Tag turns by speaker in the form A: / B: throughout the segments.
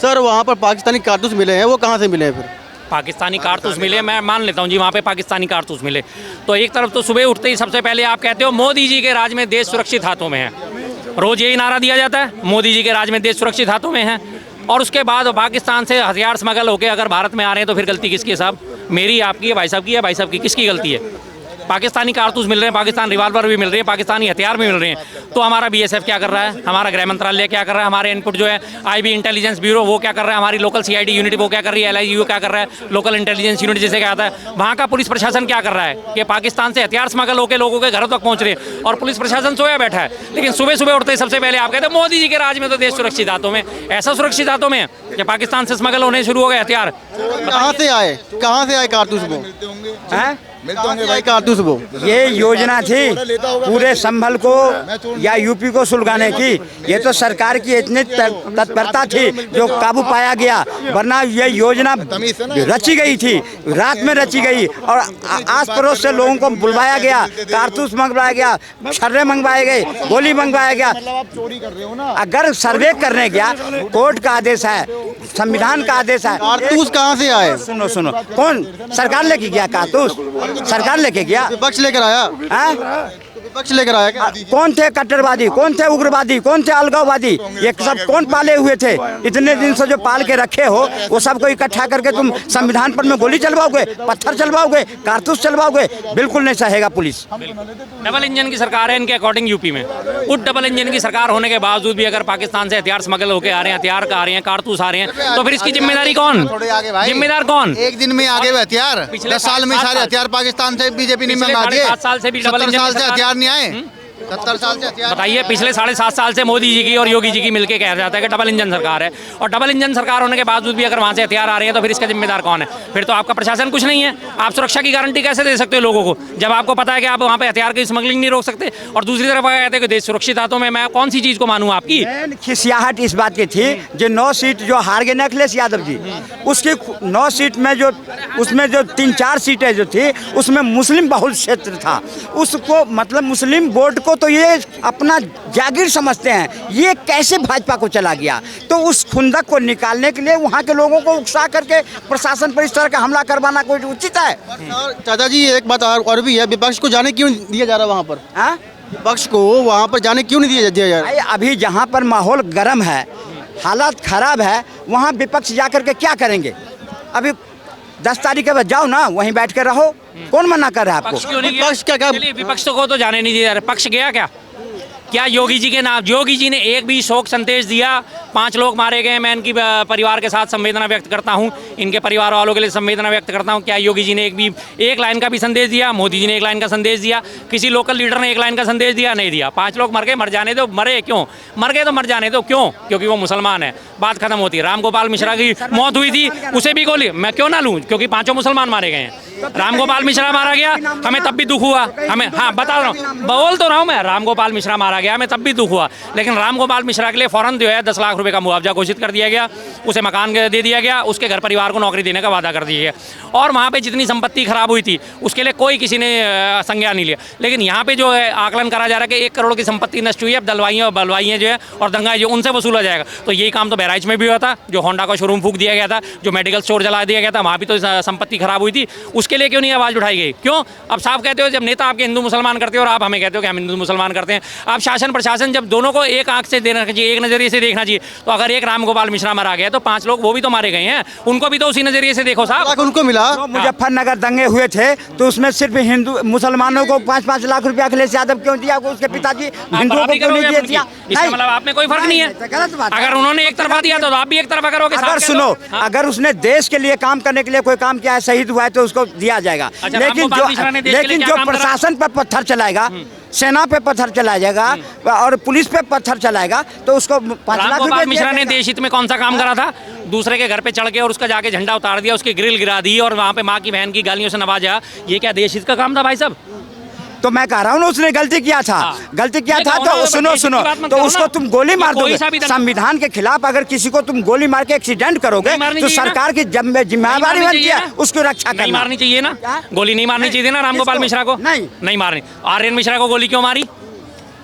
A: Sir वहाँ पर पाकिस्तानी कारतूस मिले हैं, वो कहाँ से मिले हैं फिर?
B: पाकिस्तानी कारतूस मिले, मैं मान लेता हूँ जी वहाँ पे पाकिस्तानी कारतूस मिले। तो एक तरफ तो सुबह उठते ही सबसे पहले आप कहते हो मोदी जी के राज में देश सुरक्षित हाथों में है, रोज़ यही नारा दिया जाता है, मोदी जी के राज में देश सुरक्षित हाथों में है। और उसके बाद पाकिस्तान से हथियार स्मगल होकर अगर भारत में आ रहे हैं तो फिर गलती किसकी है साहब? मेरी, आपकी है, भाई साहब की है, भाई साहब की, किसकी गलती है? पाकिस्तानी कारतूस मिल रहे हैं, पाकिस्तान रिवाल्वर भी मिल रहे हैं, पाकिस्तानी हथियार भी मिल रहे हैं, तो हमारा बीएसएफ क्या कर रहा है, हमारा गृह मंत्रालय क्या कर रहा है, हमारे इनपुट जो है आईबी इंटेलिजेंस ब्यूरो वो क्या कर रहा है, हमारी लोकल सीआईडी यूनिट वो क्या कर रही है, एलआईयू क्या कर रहा है, लोकल इंटेलिजेंस यूनिट जिसे कहता है, वहाँ का पुलिस प्रशासन क्या कर रहा है कि पाकिस्तान से हथियार स्मगल होकर लोगों के घरों तक पहुँच रहे हैं और पुलिस प्रशासन सोया बैठा है। लेकिन सुबह सुबह उठते ही सबसे पहले आप कहते हैं मोदी जी के राज में तो देश सुरक्षित हाथों में। ऐसा सुरक्षित हाथों में कि पाकिस्तान से स्मगल होने शुरू हो गए हथियार।
A: कहाँ से आए कारतूस वो?
C: मिलते होंगे
A: भाई कारतूस वो?
C: ये योजना थी पूरे संभल को या यूपी को सुलगाने की। ये तो सरकार की इतनी तत्परता थी जो काबू पाया गया, वरना ये योजना रची गई थी, रात में रची गई और आस पड़ोस से लोगों को बुलवाया गया, कारतूस मंगवाया गया, छर्रे मंगवाए गए, गोली मंगवाया गया। अगर सर्वे करने गया, कोर्ट का आदेश है, संविधान का आदेश है।
A: कारतूस कहाँ से आए?
C: सुनो सुनो, कौन सरकार लेके गया कारतूस? सरकार लेके गया,
A: विपक्ष लेकर आया? विपक्ष लेकर आया क्या?
C: कौन थे कट्टरवादी, कौन थे उग्रवादी, कौन थे अलगाववादी? ये सब कौन पाले हुए थे? इतने दिन से जो पाल के रखे हो वो सबको इकट्ठा करके तुम संविधान पर में गोली चलवाओगे, पत्थर चलवाओगे, कारतूस चलवाओगे? बिल्कुल नहीं सहेगा पुलिस।
B: डबल इंजन की सरकार है इनके अकॉर्डिंग यूपी में। उस डबल इंजन की सरकार होने के बावजूद भी अगर पाकिस्तान से हथियार स्मगल होकर आ रहे हैं, हथियार आ रहे हैं, कारतूस आ रहे हैं, तो फिर इसकी जिम्मेदारी कौन? जिम्मेदार कौन?
D: एक दिन में आगे हथियार, 10 साल में सारे हथियार पाकिस्तान से बीजेपी ने मंगा दिए।
B: 7 साल से भी डबल इंजन
D: से हथियार नहीं आए, 70 साल से हथियार।
B: बताइए, पिछले 7.5 साल से मोदी जी की और योगी जी की मिलके कहा जाता है कि डबल इंजन सरकार है, और डबल इंजन सरकार होने के बावजूद भी अगर वहाँ से हथियार आ रहे हैं तो फिर इसका जिम्मेदार कौन है? फिर तो आपका प्रशासन कुछ नहीं है। आप सुरक्षा की गारंटी कैसे दे सकते हो लोगों को जब आपको पता है कि आप वहाँ पे हथियार की स्मगलिंग नहीं रोक सकते? और दूसरी तरफ कहते हैं कि देश सुरक्षित हाथों में। मैं कौन सी चीज़ को मानूँ आपकी?
C: खिसियाहट इस बात की थी जो 9 सीट जो हार गए ना अखिलेश यादव जी, उसकी 9 सीट में जो उसमें जो 3-4 सीटें जो थी उसमें मुस्लिम बहुल क्षेत्र था, उसको मतलब मुस्लिम वोट को तो ये अपना जागीर समझते हैं। ये कैसे भाजपा को चला गया? तो उस खुंदक को निकालने के लिए वहाँ के लोगों को उकसा करके प्रशासन पर इस तरह का हमला करवाना कोई उचित है?
A: चाचा जी एक बात और भी है, विपक्ष को जाने क्यों दिया जा रहा है वहाँ पर?
C: हाँ,
A: विपक्ष को वहाँ पर जाने क्यों नहीं दिया जा रहा?
C: अभी जहाँ पर माहौल गर्म है, हालात खराब है, वहाँ विपक्ष जा करके क्या करेंगे? अभी 10 तारीख के बाद जाओ ना, वहीं बैठ कर रहो। कौन मना कर रहा है आपको?
B: पक्ष क्यों नहीं गया?
A: विपक्ष क्या?
B: विपक्ष को तो जाने नहीं दिया जा रहा। पक्ष गया क्या योगी जी के नाम? योगी जी ने एक भी शोक संदेश दिया? 5 लोग मारे गए, मैं इनकी परिवार के साथ संवेदना व्यक्त करता हूं, इनके परिवार वालों के लिए संवेदना व्यक्त करता हूं। क्या योगी जी ने एक लाइन का भी संदेश दिया? मोदी जी ने एक लाइन का संदेश दिया? किसी लोकल लीडर ने एक लाइन का संदेश दिया? नहीं दिया। 5 लोग मर गए, मर जाने दो। मरे क्यों? मर गए तो मर जाने दो। क्यों? क्योंकि वो मुसलमान है, बात खत्म होती है। राम गोपाल मिश्रा की मौत हुई थी, उसे भी गोली मैं क्यों ना लूँ? क्योंकि 5 मुसलमान मारे गए हैं। राम गोपाल मिश्रा मारा गया, हमें तब भी दुख हुआ। हमें, हाँ बता रहा हूँ, बोल तो रहा हूँ मैं, राम गोपाल मिश्रा मारा गया, हमें तब भी दुख हुआ। लेकिन राम गोपाल मिश्रा के लिए फौरन जो है 10 लाख रुपए का मुआवजा घोषित कर दिया गया, उसे मकान दे दिया गया, उसके घर परिवार को नौकरी देने का वादा कर दिया गया। और वहाँ पे जितनी संपत्ति खराब हुई थी उसके लिए कोई किसी ने संज्ञान नहीं लिया। लेकिन यहाँ पे जो है आकलन करा जा रहा है कि 1 करोड़ की संपत्ति नष्ट हुई है, अब बलवाइयाँ जो है और दंगाई जो उनसे वसूला जाएगा। तो यही काम तो बहराइच में भी हुआ था, जो होंडा का शोरूम फूंक दिया गया था, जो मेडिकल स्टोर जला दिया गया था, वहाँ भी तो संपत्ति खराब हुई थी। उसके लिए क्यों नहीं आवाज़ उठाई गई? क्यों? अब साफ कहते हो, जब नेता आपके हिंदू मुसलमान करते हो और आप हमें कहते हो कि हम हिंदू मुसलमान करते हैं। आप शासन प्रशासन जब दोनों को एक आंख से देना चाहिए, एक नज़रिए से देखना चाहिए। तो अगर एक राम गोपाल मिश्रा मारा गया तो 5 लोग वो भी तो मारे गए हैं, उनको भी तो उसी नज़रिए से देखो साहब।
A: उनको मिला।
C: मुजफ्फरनगर दंगे हुए थे तो उसमें सिर्फ हिंदू मुसलमानों को 5-5 लाख रुपया अखिलेश यादव क्यों दिया? उसके पिताजी हिंदुओं को क्यों नहीं दिया?
B: इसका मतलब आप में कोई फर्क नहीं है। अगर उन्होंने एक तरफा दिया तो आप भी एक तरफा करोगे।
C: अगर सुनो, अगर उसने देश के लिए काम करने के लिए कोई काम किया है, शहीद हुआ है, तो उसको दिया जाएगा। लेकिन जो प्रशासन पर पत्थर चलाएगा, सेना पे पत्थर चलाया जाएगा और पुलिस पे पत्थर चलाएगा, तो उसको 5 लाख रुपए।
B: मिश्रा ने देश हित में कौन सा काम करा था? दूसरे के घर पे चढ़ के और उसका जाके झंडा उतार दिया, उसकी ग्रिल गिरा दी और वहाँ पे माँ की बहन की गालियों से नवाजा। ये क्या देश हित का काम था भाई साहब?
C: तो मैं कह रहा हूँ ना, उसने गलती किया था। गलती किया था तो सुनो, तो उसको तुम गोली मार दोगे। संविधान के खिलाफ अगर किसी को तुम गोली मार के एक्सीडेंट करोगे तो सरकार की जिम्मेदारी बनती है उसको रक्षा करना।
B: नहीं मारनी चाहिए ना, गोली नहीं मारनी चाहिए ना राम गोपाल मिश्रा को? नहीं मारनी। आर्यन मिश्रा को गोली क्यों मारी?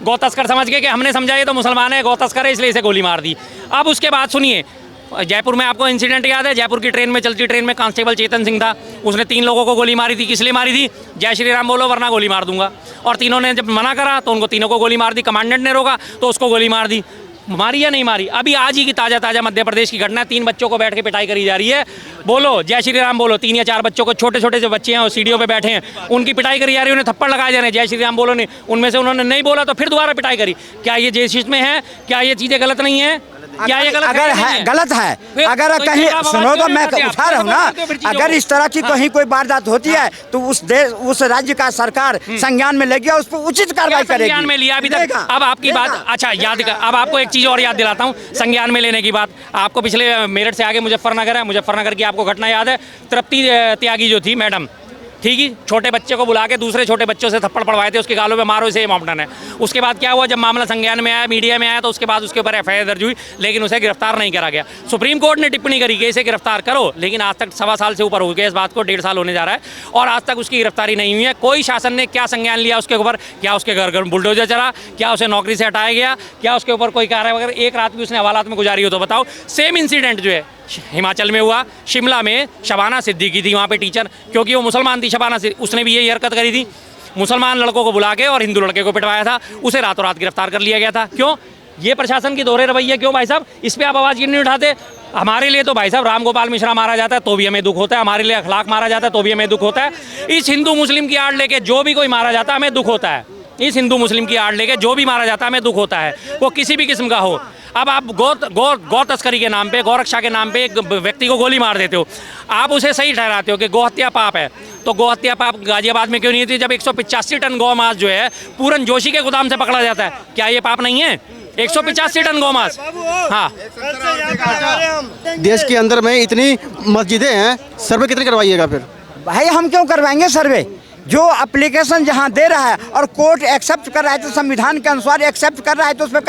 B: गौ तस्कर समझ के कि हमने समझा ये तो मुसलमान है, गौ तस्कर है, इसलिए इसे गोली मार दी। अब उसके बाद सुनिए, जयपुर में आपको इंसिडेंट याद है, जयपुर की ट्रेन में, चलती ट्रेन में कांस्टेबल चेतन सिंह था, उसने 3 लोगों को गोली मारी थी। किस लिए मारी थी? जय श्री राम बोलो वरना गोली मार दूंगा। और तीनों ने जब मना करा तो उनको तीनों को गोली मार दी। कमांडेंट ने रोका तो उसको गोली मार दी। मारी या नहीं मारी? अभी आज ही की ताज़ा मध्य प्रदेश की घटना है। 3 बच्चों को बैठ के पिटाई करी जा रही है। बोलो जय श्री राम बोलो। 3 या 4 बच्चों को, छोटे छोटे जो बच्चे हैं वो सीढ़ियों पे बैठे हैं, उनकी पिटाई करी जा रही है, उन्हें थप्पड़ लगाए जा रहे हैं। जय श्री राम बोलो नहीं, उनमें से उन्होंने नहीं बोला तो फिर दोबारा पिटाई करी। क्या ये देश में है? क्या ये चीज़ें गलत नहीं है? क्या ये गलत
C: अगर है? गलत है। अगर कहीं सुनो तो मैं उठा रहा हूँ ना, अगर इस तरह की कहीं कोई वारदात होती है तो उस देश, उस राज्य का सरकार संज्ञान में लेगी और उस पर उचित कार्रवाई करेगी।
B: संज्ञान में लिया अभी तक? अब आपकी बात, अच्छा याद कर, अब आपको एक चीज़ और याद दिलाता हूँ संज्ञान में लेने की बात। आपको पिछले मेरठ से आगे मुजफ्फरनगर है, मुजफ्फरनगर की आपको घटना याद है? तृप्ति त्यागी जो थी मैडम, ठीक ही, छोटे बच्चे को बुला के दूसरे छोटे बच्चों से थप्पड़ पड़वाए थे, उसके गालों में मारो, इसे मामला है। उसके बाद क्या हुआ? जब मामला संज्ञान में आया, मीडिया में आया, तो उसके बाद उसके ऊपर FIR दर्ज हुई, लेकिन उसे गिरफ्तार नहीं करा गया। सुप्रीम कोर्ट ने टिप्पणी करी कि इसे गिरफ्तार करो, लेकिन आज तक 1.25 साल से ऊपर हो गया इस बात को, 1.5 साल होने जा रहा है और आज तक उसकी गिरफ्तारी नहीं हुई है। कोई शासन ने क्या संज्ञान लिया उसके ऊपर? क्या उसके घर बुलडोजर चला? क्या उसे नौकरी से हटाया गया? क्या उसके ऊपर कोई कार्रवाई वगैरह? एक रात भी उसने हवालात में गुजारी हो तो बताओ। सेम इंसिडेंट जो है हिमाचल में हुआ, शिमला में शबाना सिद्दीकी थी वहाँ पे टीचर, क्योंकि वो मुसलमान थी शबाना सिद्दीकी, उसने भी यही हरकत करी थी। मुसलमान लड़कों को बुला के और हिंदू लड़के को पिटवाया था, उसे रातों रात गिरफ्तार कर लिया गया था। क्यों? ये प्रशासन की दोहरे रवैया क्यों भाई साहब? इस पर आप आवाज़ क्यों नहीं उठाते? हमारे लिए तो भाई साहब राम गोपाल मिश्रा मारा जाता है तो भी हमें दुख होता है, हमारे लिए अखलाक मारा जाता है तो भी हमें दुख होता है। इस हिंदू मुस्लिम की आड़ लेके जो भी कोई मारा जाता है हमें दुख होता है। इस हिंदू मुस्लिम की आड़ लेके जो भी मारा जाता है हमें दुख होता है, वो किसी भी किस्म का हो। अब आप गौ तस्करी के नाम पे, गौरक्षा के नाम पे एक व्यक्ति को गोली मार देते हो, आप उसे सही ठहराते हो कि गौहत्या पाप है। तो गौहत्या पाप गाजियाबाद में क्यों नहीं थी जब 185 टन गौ मांस जो है पूरन जोशी के गोदाम से पकड़ा जाता है? क्या ये पाप नहीं है? 185 टन गौ मांस। हाँ,
A: देश के अंदर में इतनी मस्जिदें हैं, सर्वे कितने करवाइएगा फिर?
C: भाई हम क्यों करवाएंगे सर्वे? जो एप्लीकेशन जहाँ दे रहा है और कोर्ट एक्सेप्ट कर रहा है तो संविधान के अनुसार एक्सेप्ट कर रहा है तो उसमें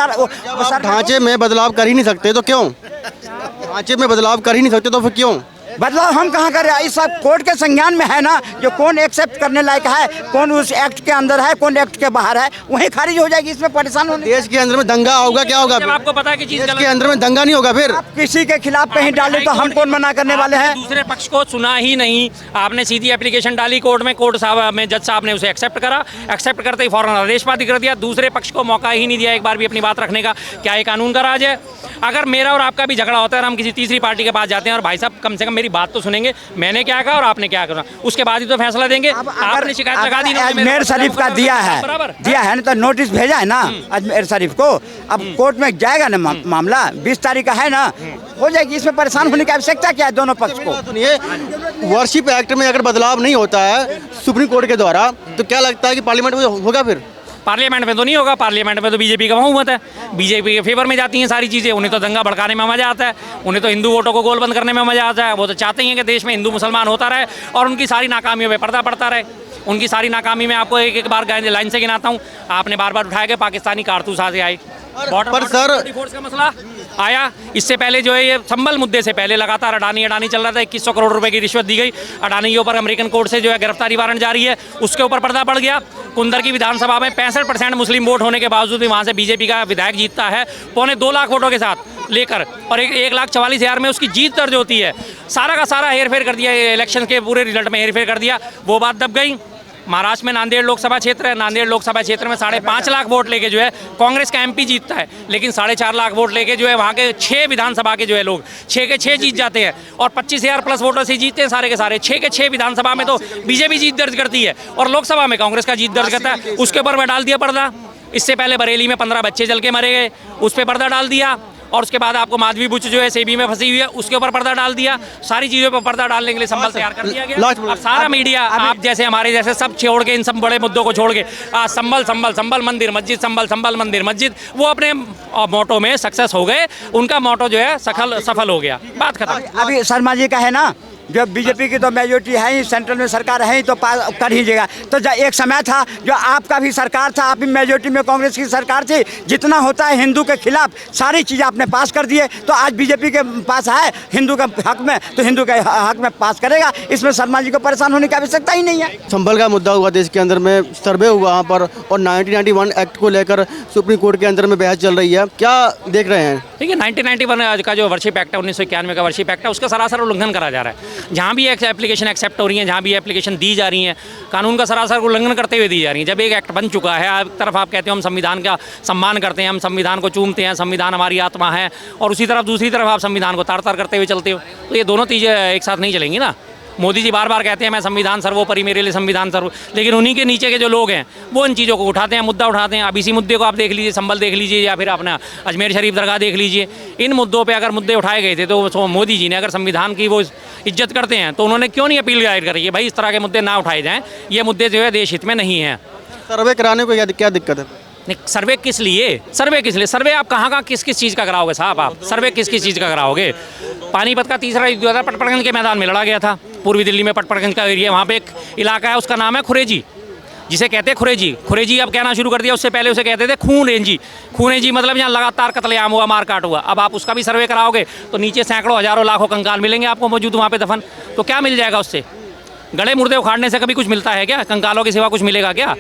A: ढांचे में बदलाव कर ही नहीं सकते तो क्यों? ढांचे में बदलाव कर ही नहीं सकते तो फिर क्यों?
C: बदलाव हम कहाँ कर रहे हैं? इस सब कोर्ट के संज्ञान में है ना, जो कौन एक्सेप्ट करने लायक है, कौन उस एक्ट के अंदर है, कौन एक्ट के बाहर है, वहीं खारिज हो जाएगी। इसमें परेशान होने
A: देश के अंदर में दंगा होगा, क्या होगा?
B: जब आपको पता है कि चीज़
A: देश के अंदर में दंगा नहीं होगा फिर?
C: किसी के खिलाफ कहीं डाले तो हम कौन मना करने वाले हैं?
B: दूसरे पक्ष को सुना ही नहीं, आपने सीधी एप्लीकेशन डाली कोर्ट में, कोर्ट साहब में जज साहब ने उसे एक्सेप्ट करा, एक्सेप्ट करते ही फौरन आदेश पारित कर दिया। दूसरे पक्ष को मौका ही नहीं दिया एक बार भी अपनी बात रखने का। क्या ये कानून का राज है? अगर मेरा और आपका भी झगड़ा होता है और हम किसी तीसरी पार्टी के पास जाते हैं और भाई साहब कम से कम मेरी बात तो सुनेंगे, मैंने क्या कहा और आपने क्या करा, उसके बाद ही तो फैसला देंगे। आपने शिकायत लगा दी,
C: अजमेर शरीफ का दिया है ना, तो नोटिस भेजा है ना अजमेर शरीफ को। अब कोर्ट में जाएगा ना मामला, 20 तारीख का है ना, हो जाएगी। इसमें परेशान होने की आवश्यकता क्या है दोनों पक्ष को?
A: सुनिए, वर्शिप एक्ट में अगर बदलाव नहीं होता है सुप्रीम कोर्ट के द्वारा तो क्या लगता है कि पार्लियामेंट में होगा फिर?
B: पार्लियामेंट में तो नहीं होगा, पार्लियामेंट में तो बीजेपी का बहुमत है, बीजेपी के फेवर में जाती हैं सारी चीज़ें। उन्हें तो दंगा भड़काने में मजा आता है, उन्हें तो हिंदू वोटों को गोलबंद करने में मजा आता है। वो तो चाहते हैं कि देश में हिंदू मुसलमान होता रहे और उनकी सारी नाकामियों में पर्दा पड़ता रहे। उनकी सारी नाकामी में आपको एक बार लाइन से गिनाता हूँ। आपने बार बार उठाया कि पाकिस्तानी कारतूस आगे आए,
A: पर सर
B: फोर्स का मसला आया। इससे पहले जो है ये संभल मुद्दे से पहले लगातार अडानी चल रहा था। 2100 करोड़ रुपए की रिश्वत दी गई अडानी के ऊपर। अमेरिकन कोर्ट से जो है गिरफ्तारी वारंट जारी है, उसके ऊपर पर्दा पड़ गया। कुंदर की विधानसभा में 65% मुस्लिम वोट होने के बावजूद भी वहाँ से बीजेपी का विधायक जीतता है 2.25 लाख वोटों के साथ लेकर, और 1,44,000 में उसकी जीत दर्ज होती है। सारा का सारा हेरफेर कर दिया, इलेक्शन के पूरे रिजल्ट में हेरफेर कर दिया। वो बात दब गई। महाराष्ट्र में नांदेड़ लोकसभा क्षेत्र है, नांदेड़ लोकसभा क्षेत्र में 5.5 लाख वोट लेके जो है कांग्रेस का MP जीतता है, लेकिन 4.5 लाख वोट लेके जो है वहाँ के 6 विधानसभा के जो है लोग 6 के 6 जीत जाते हैं और 25,000 प्लस वोटर से जीतते हैं सारे के सारे। 6 के 6 विधानसभा में तो बीजेपी जीत दर्ज करती है और लोकसभा में कांग्रेस का जीत दर्ज करता है। उसके ऊपर मैं डाल दिया पर्दा। इससे पहले बरेली में 15 बच्चे जल के मरे गए, उस पर पर्दा डाल दिया। और उसके बाद आपको माधवी बुच जो है सेबी में फंसी हुई है, उसके ऊपर पर्दा डाल दिया। सारी चीज़ों पर पर्दा डालने के लिए संभल तैयार कर दिया गया। अब सारा मीडिया आप जैसे हमारे जैसे सब छोड़ के, इन सब बड़े मुद्दों को छोड़ के संभल मंदिर मस्जिद, संभल मंदिर मस्जिद, वो अपने मोटो में सक्सेस हो गए। उनका मोटो जो है सफल हो गया, बात खत्म।
C: अभी शर्मा जी का है ना, जो बीजेपी की तो मेजोरिटी है ही, सेंट्रल में सरकार है ही, तो कर ही देगा। तो एक समय था जो आपका भी सरकार था, आप भी मेजोरिटी में कांग्रेस की सरकार थी, जितना होता है हिंदू के खिलाफ सारी चीज़ें आपने पास कर दिए। तो आज बीजेपी के पास है हिंदू के हक में, तो हिंदू के हक में पास करेगा। इसमें शर्मा जी को परेशान होने की आवश्यकता ही नहीं है।
A: संभल का मुद्दा हुआ देश के अंदर में, सर्वे हुआ वहाँ पर, और 1991 एक्ट को लेकर सुप्रीम कोर्ट के अंदर में बहस चल रही है, क्या देख रहे हैं?
B: देखिए 1991 का जो वर्शिप एक्ट है, 1991 का वर्शिप एक्ट है, उसका सरासर उल्लंघन करा जा रहा है। जहाँ भी एप्लीकेशन एक्सेप्ट हो रही है, जहाँ भी एप्लीकेशन दी जा रही है, कानून का सरासर उल्लंघन करते हुए दी जा रही है। जब एक एक्ट बन चुका है, एक तरफ आप कहते हो हम संविधान का सम्मान करते हैं, हम संविधान को चूमते हैं, संविधान हमारी आत्मा है, और उसी तरफ दूसरी तरफ आप संविधान को तार तार करते हुए चलते हो, तो ये दोनों चीज़ें एक साथ नहीं चलेंगी ना। मोदी जी बार बार कहते हैं मैं संविधान सर्वोपरि, मेरे लिए संविधान सर्व, लेकिन उन्हीं के नीचे के जो लोग हैं वो इन चीज़ों को उठाते हैं, मुद्दा उठाते हैं। अब इसी मुद्दे को आप देख लीजिए, संभल देख लीजिए, या फिर अपना अजमेर शरीफ दरगाह देख लीजिए। इन मुद्दों पे अगर मुद्दे उठाए गए थे तो मोदी जी ने अगर संविधान की वो इज्जत करते हैं तो उन्होंने क्यों नहीं अपील दायर करी है भाई इस तरह के मुद्दे ना उठाए जाएँ, ये मुद्दे जो है देश हित में नहीं हैं।
A: सर्वे कराने को क्या दिक्कत है?
B: नहीं, सर्वे किस लिए? सर्वे किस लिए? सर्वे आप कहाँ किस चीज़ का कराओगे साहब? आप सर्वे किस चीज़ का कराओगे? पानीपत का तीसरा युद्ध हुआ था, पटपड़गंज के मैदान में लड़ा गया था, पूर्वी दिल्ली में पटपड़गंज का एरिया, वहाँ पे एक इलाका है उसका नाम है खुरेजी, जिसे कहते हैं खुरेजी। खुरेजी अब कहना शुरू कर दिया, उससे पहले उसे कहते थे खून-रेंजी। खून-रेंजी मतलब यहाँ लगातार कत्लेआम हुआ, मारकाट हुआ। अब आप उसका भी सर्वे कराओगे तो नीचे सैकड़ों हजारों लाखों कंकाल मिलेंगे आपको मौजूद वहाँ पे दफन, तो क्या मिल जाएगा उससे? गड़े मुर्दे उखाड़ने से कभी कुछ मिलता है क्या? कंकालों के सिवा कुछ मिलेगा क्या?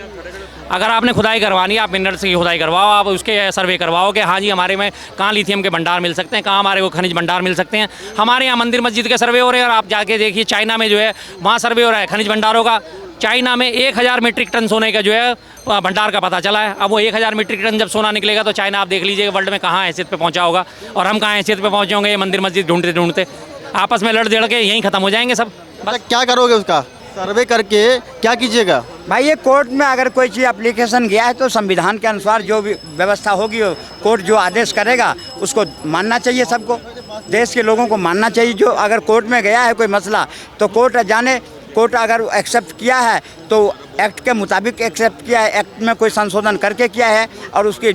B: अगर आपने खुदाई करवानी है, आप मिनरल्स की खुदाई करवाओ, आप उसके सर्वे करवाओ कि हाँ जी हमारे में कहाँ लिथियम के भंडार मिल सकते हैं, कहाँ हमारे को खनिज भंडार मिल सकते हैं। हमारे यहाँ मंदिर मस्जिद के सर्वे हो रहे हैं, और आप जाके देखिए चाइना में जो है वहाँ सर्वे हो रहा है खनिज भंडारों का। चाइना में 1000 मीट्रिक टन सोने का जो है भंडार का पता चला है। अब वो 1000 मीट्रिक टन जब सोना निकलेगा तो चाइना आप देख लीजिए वर्ल्ड में कहाँ हैसियत पे पहुँचा होगा, और हम कहाँ हैसियत पे पहुँचे होंगे? ये मंदिर मस्जिद ढूंढते ढूंढते आपस में लड़ जड़ के यहीं ख़त्म हो जाएंगे सब।
A: बस क्या करोगे उसका सर्वे करके, क्या कीजिएगा?
C: भाई ये कोर्ट में अगर कोई चीज़ एप्लीकेशन गया है तो संविधान के अनुसार जो भी व्यवस्था होगी, कोर्ट जो आदेश करेगा उसको मानना चाहिए। सबको, देश के लोगों को मानना चाहिए। जो अगर कोर्ट में गया है कोई मसला तो कोर्ट जाने, कोर्ट अगर एक्सेप्ट किया है तो एक्ट के मुताबिक एक्सेप्ट किया है, एक्ट में कोई संशोधन करके किया है, और उसकी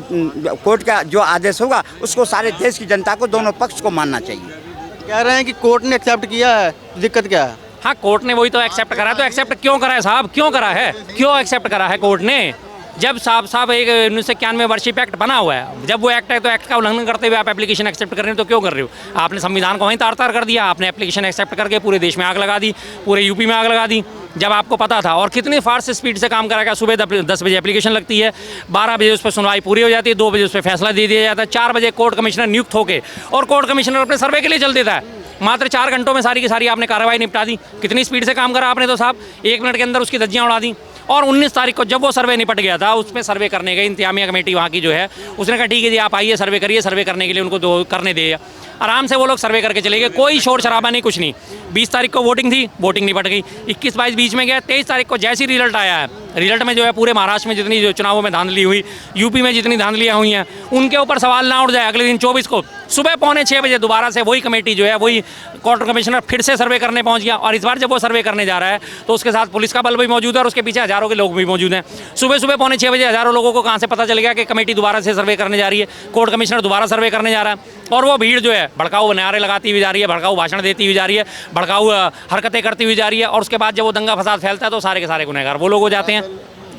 C: कोर्ट का जो आदेश होगा उसको सारे देश की जनता को, दोनों पक्ष को मानना चाहिए।
A: कह रहे हैं कि कोर्ट ने एक्सेप्ट किया है, दिक्कत क्या है?
B: हाँ, कोर्ट ने वही तो एक्सेप्ट करा है, तो एक्सेप्ट क्यों करा है साहब? क्यों करा है? क्यों एक्सेप्ट करा है कोर्ट ने? जब साहब एक 1991 वर्शिप एक्ट बना हुआ है, जब वो एक्ट है तो एक्ट का उल्लंघन करते हुए आप एप्लीकेशन एक्सेप्ट कर रहे हैं, तो क्यों कर रहे हो? आपने संविधान को वहीं तार तार कर दिया, आपने एप्लीकेशन एक्सेप्ट करके पूरे देश में आग लगा दी, पूरे यूपी में आग लगा दी, जब आपको पता था। और कितनी फास्ट स्पीड से काम करेगा, सुबह 10 बजे एप्लीकेशन लगती है, 12 बजे उस पर सुनवाई पूरी हो जाती है, 2 बजे उस पर फैसला दे दिया जाता है, 4 बजे कोर्ट कमिश्नर नियुक्त होकर, और कोर्ट कमिश्नर अपने सर्वे के लिए चल देता है। मात्र 4 घंटों में सारी की सारी आपने कार्रवाई निपटा दी। कितनी स्पीड से काम करा आपने तो साहब, 1 मिनट के अंदर उसकी धज्जियाँ उड़ा दी। और 19 तारीख को जब वो सर्वे निपट गया था, उसमें सर्वे करने गई इंतजामिया कमेटी वहाँ की जो है, उसने कहा ठीक है जी आप आइए सर्वे करिए। सर्वे करने के लिए उनको करने दिया, आराम से वो लोग सर्वे करके चले गए, कोई शोर शराबा नहीं, कुछ नहीं। 20 तारीख को वोटिंग थी, वोटिंग निपट गई। 21-22 बीच में गया, 23 तारीख को जैसी रिजल्ट आया है, रिजल्ट में जो है पूरे महाराष्ट्र में जितनी जो चुनावों में धांधली हुई, यूपी में जितनी धांधलियाँ हुई हैं, उनके ऊपर सवाल ना उठ जाए। अगले दिन 24 को सुबह 5:45 बजे दोबारा से वही कमेटी जो है, वही कोर्ट कमिश्नर फिर से सर्वे करने पहुंच गया। और इस बार जब वो सर्वे करने जा रहा है तो उसके साथ पुलिस का बल भी मौजूद है, और उसके पीछे हज़ारों के लोग भी मौजूद हैं। सुबह 5:45 बजे हज़ारों लोगों को कहाँ से पता चल गया कि कमेटी दोबारा से सर्वे करने जा रही है, कोर्ट कमिश्नर दोबारा सर्वे करने जा रहा है। और वो भीड़ जो है भड़काऊ नारे लगाती हुई जा रही है, भड़काऊ भाषण देती हुई जा रही है, भड़काऊ हरकतें करती हुई जा रही है। और उसके बाद जब वो दंगा फसाद फैलता है तो सारे के सारे गुनहगार वो लोग हो जाते हैं।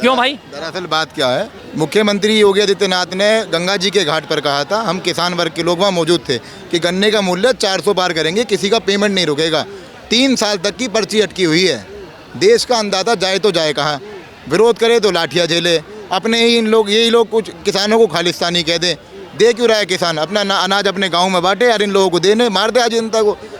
B: क्यों भाई?
E: दरअसल बात क्या है, मुख्यमंत्री योगी आदित्यनाथ ने गंगा जी के घाट पर कहा था, हम किसान वर्ग के लोग वहाँ मौजूद थे, कि गन्ने का मूल्य 400 पार करेंगे, किसी का पेमेंट नहीं रुकेगा। 3 साल तक की पर्ची अटकी हुई है। देश का अन्नदाता जाए तो जाए कहाँ? विरोध करे तो लाठियाँ झेले। अपने ही यही लोग कुछ किसानों को खालिस्तानी कह दें। दे क्यों रहा है किसान? अपना अनाज अपने गाँव में बांटे, यार इन लोगों को देने, मार दे आज जनता को।